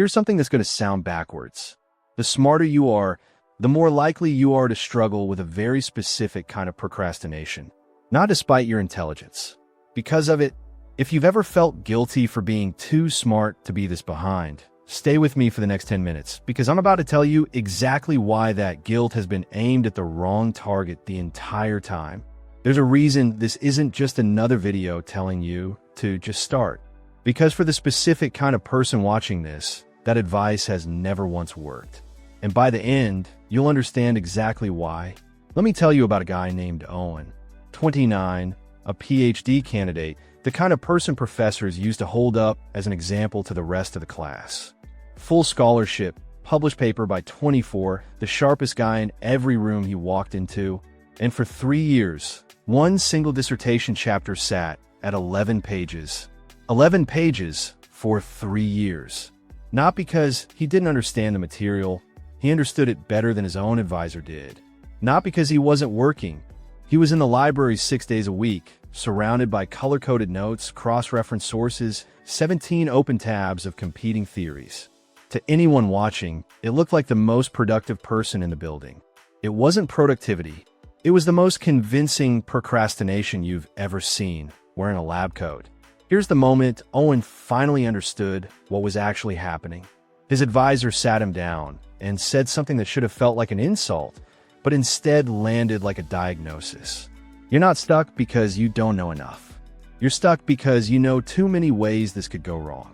Here's something that's going to sound backwards. The smarter you are, the more likely you are to struggle with a very specific kind of procrastination. Not despite your intelligence. Because of it, if you've ever felt guilty for being too smart to be this behind, stay with me for the next 10 minutes, because I'm about to tell you exactly why that guilt has been aimed at the wrong target the entire time. There's a reason this isn't just another video telling you to just start. Because for the specific kind of person watching this, that advice has never once worked. And by the end, you'll understand exactly why. Let me tell you about a guy named Owen, 29, a PhD candidate, the kind of person professors used to hold up as an example to the rest of the class. Full scholarship, published paper by 24, the sharpest guy in every room he walked into. And for 3 years, one single dissertation chapter sat at 11 pages. 11 pages for 3 years. Not because he didn't understand the material, he understood it better than his own advisor did. Not because he wasn't working. He was in the library 6 days a week, surrounded by color-coded notes, cross-reference sources, 17 open tabs of competing theories. To anyone watching, it looked like the most productive person in the building. It wasn't productivity. It was the most convincing procrastination you've ever seen, wearing a lab coat. Here's the moment Owen finally understood what was actually happening. His advisor sat him down and said something that should have felt like an insult, but instead landed like a diagnosis. You're not stuck because you don't know enough. You're stuck because you know too many ways this could go wrong.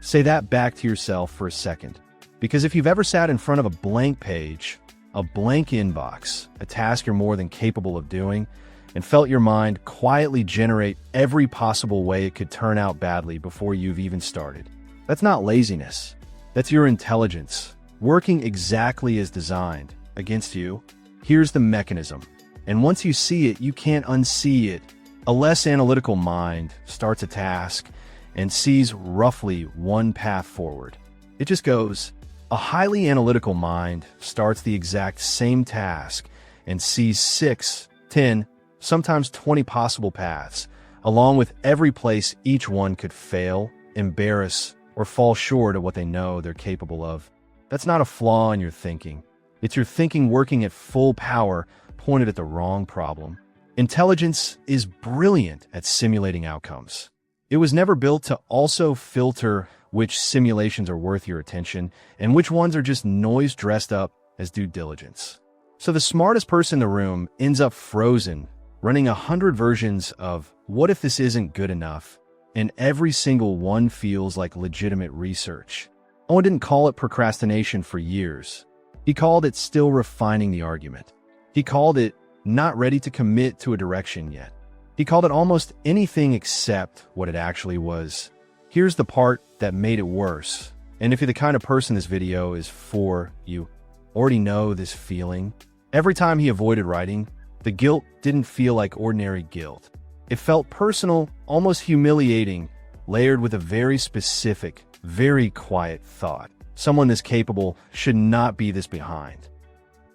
Say that back to yourself for a second, because if you've ever sat in front of a blank page, a blank inbox, a task you're more than capable of doing, and felt your mind quietly generate every possible way it could turn out badly before you've even started, that's not laziness. That's your intelligence, working exactly as designed against you. Here's the mechanism. And once you see it, you can't unsee it. A less analytical mind starts a task and sees roughly one path forward. It just goes. A highly analytical mind starts the exact same task and sees 6, 10, sometimes 20 possible paths, along with every place each one could fail, embarrass, or fall short of what they know they're capable of. That's not a flaw in your thinking. It's your thinking working at full power, pointed at the wrong problem. Intelligence is brilliant at simulating outcomes. It was never built to also filter which simulations are worth your attention and which ones are just noise dressed up as due diligence. So the smartest person in the room ends up frozen, running 100 versions of what if this isn't good enough, and every single one feels like legitimate research. Owen didn't call it procrastination for years. He called it still refining the argument. He called it not ready to commit to a direction yet. He called it almost anything except what it actually was. Here's the part that made it worse. And if you're the kind of person this video is for, you already know this feeling. Every time he avoided writing, the guilt didn't feel like ordinary guilt. It felt personal, almost humiliating, layered with a very specific, very quiet thought. Someone this capable should not be this behind.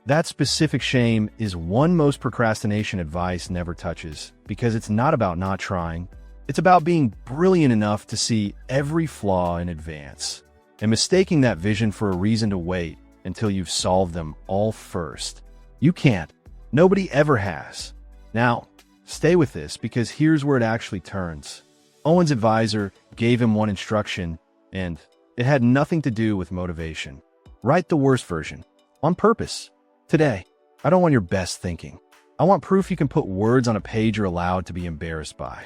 That specific shame is one most procrastination advice never touches, because it's not about not trying. It's about being brilliant enough to see every flaw in advance, and mistaking that vision for a reason to wait until you've solved them all first. You can't. Nobody ever has. Now, stay with this, because here's where it actually turns. Owen's advisor gave him one instruction, and it had nothing to do with motivation. Write the worst version. On purpose. Today. I don't want your best thinking. I want proof you can put words on a page you're allowed to be embarrassed by.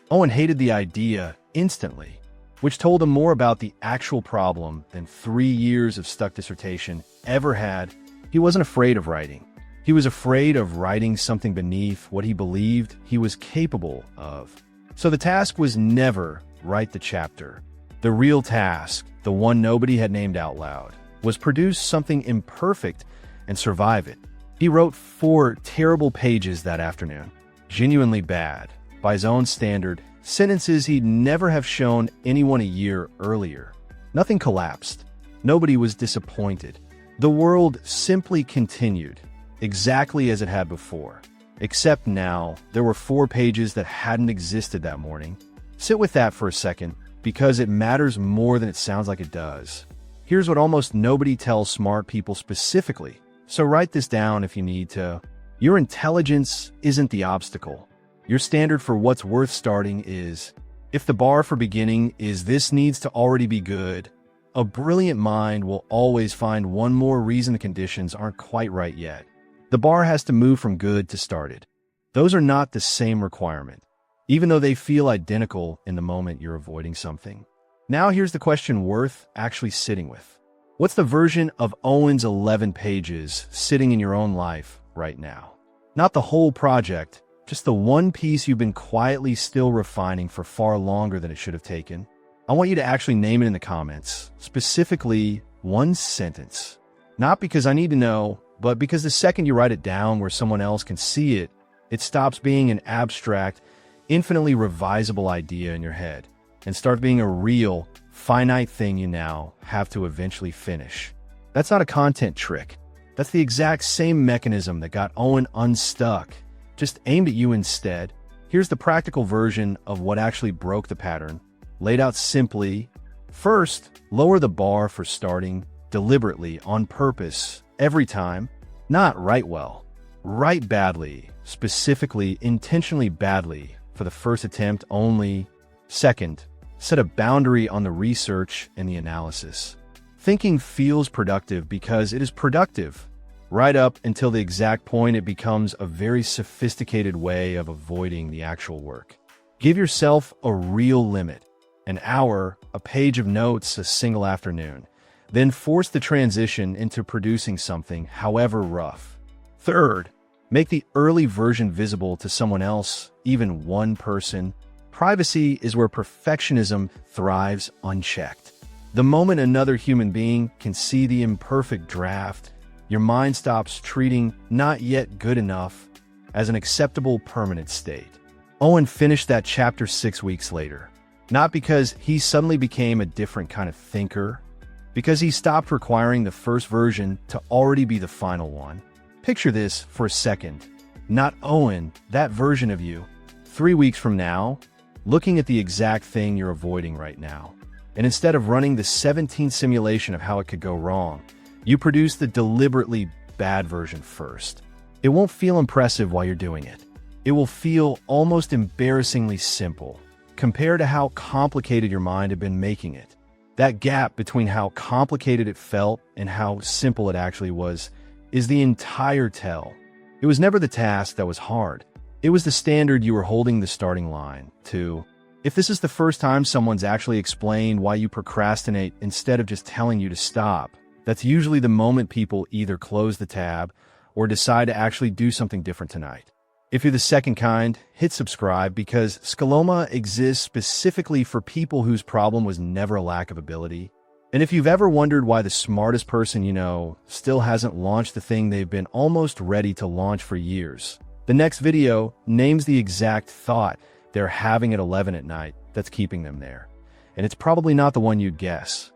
Owen hated the idea instantly, which told him more about the actual problem than 3 years of stuck dissertation ever had. He wasn't afraid of writing. He was afraid of writing something beneath what he believed he was capable of. So the task was never write the chapter. The real task, the one nobody had named out loud, was produce something imperfect and survive it. He wrote 4 terrible pages that afternoon, genuinely bad, by his own standard, sentences he'd never have shown anyone a year earlier. Nothing collapsed. Nobody was disappointed. The world simply continued, exactly as it had before. Except now, there were 4 pages that hadn't existed that morning. Sit with that for a second, because it matters more than it sounds like it does. Here's what almost nobody tells smart people specifically, so write this down if you need to. Your intelligence isn't the obstacle. Your standard for what's worth starting is, if the bar for beginning is this needs to already be good, a brilliant mind will always find one more reason the conditions aren't quite right yet. The bar has to move from good to started. Those are not the same requirement, even though they feel identical in the moment you're avoiding something. Now here's the question worth actually sitting with. What's the version of Owen's 11 pages sitting in your own life right now? Not the whole project, just the one piece you've been quietly still refining for far longer than it should have taken. I want you to actually name it in the comments, specifically one sentence. Not because I need to know, but because the second you write it down where someone else can see it, it stops being an abstract, infinitely revisable idea in your head and starts being a real, finite thing you now have to eventually finish. That's not a content trick. That's the exact same mechanism that got Owen unstuck, just aimed at you instead. Here's the practical version of what actually broke the pattern, laid out simply. First, lower the bar for starting deliberately, on purpose, every time. Not write well, write badly, specifically, intentionally badly for the first attempt only. Second, set a boundary on the research and the analysis. Thinking feels productive because it is productive, right up until the exact point it becomes a very sophisticated way of avoiding the actual work. Give yourself a real limit, an hour, a page of notes, a single afternoon. Then force the transition into producing something, however rough. Third, make the early version visible to someone else, even one person. Privacy is where perfectionism thrives unchecked. The moment another human being can see the imperfect draft, your mind stops treating not yet good enough as an acceptable permanent state. Owen finished that chapter 6 weeks later, not because he suddenly became a different kind of thinker, because he stopped requiring the first version to already be the final one. Picture this for a second. Not Owen, that version of you, 3 weeks from now, looking at the exact thing you're avoiding right now. And instead of running the 17th simulation of how it could go wrong, you produce the deliberately bad version first. It won't feel impressive while you're doing it. It will feel almost embarrassingly simple compared to how complicated your mind had been making it. That gap between how complicated it felt and how simple it actually was is the entire tell. It was never the task that was hard. It was the standard you were holding the starting line to. If this is the first time someone's actually explained why you procrastinate instead of just telling you to stop, that's usually the moment people either close the tab or decide to actually do something different tonight. If you're the second kind, hit subscribe because Skilloma exists specifically for people whose problem was never a lack of ability. And if you've ever wondered why the smartest person you know still hasn't launched the thing they've been almost ready to launch for years, the next video names the exact thought they're having at 11 at night that's keeping them there. And it's probably not the one you'd guess.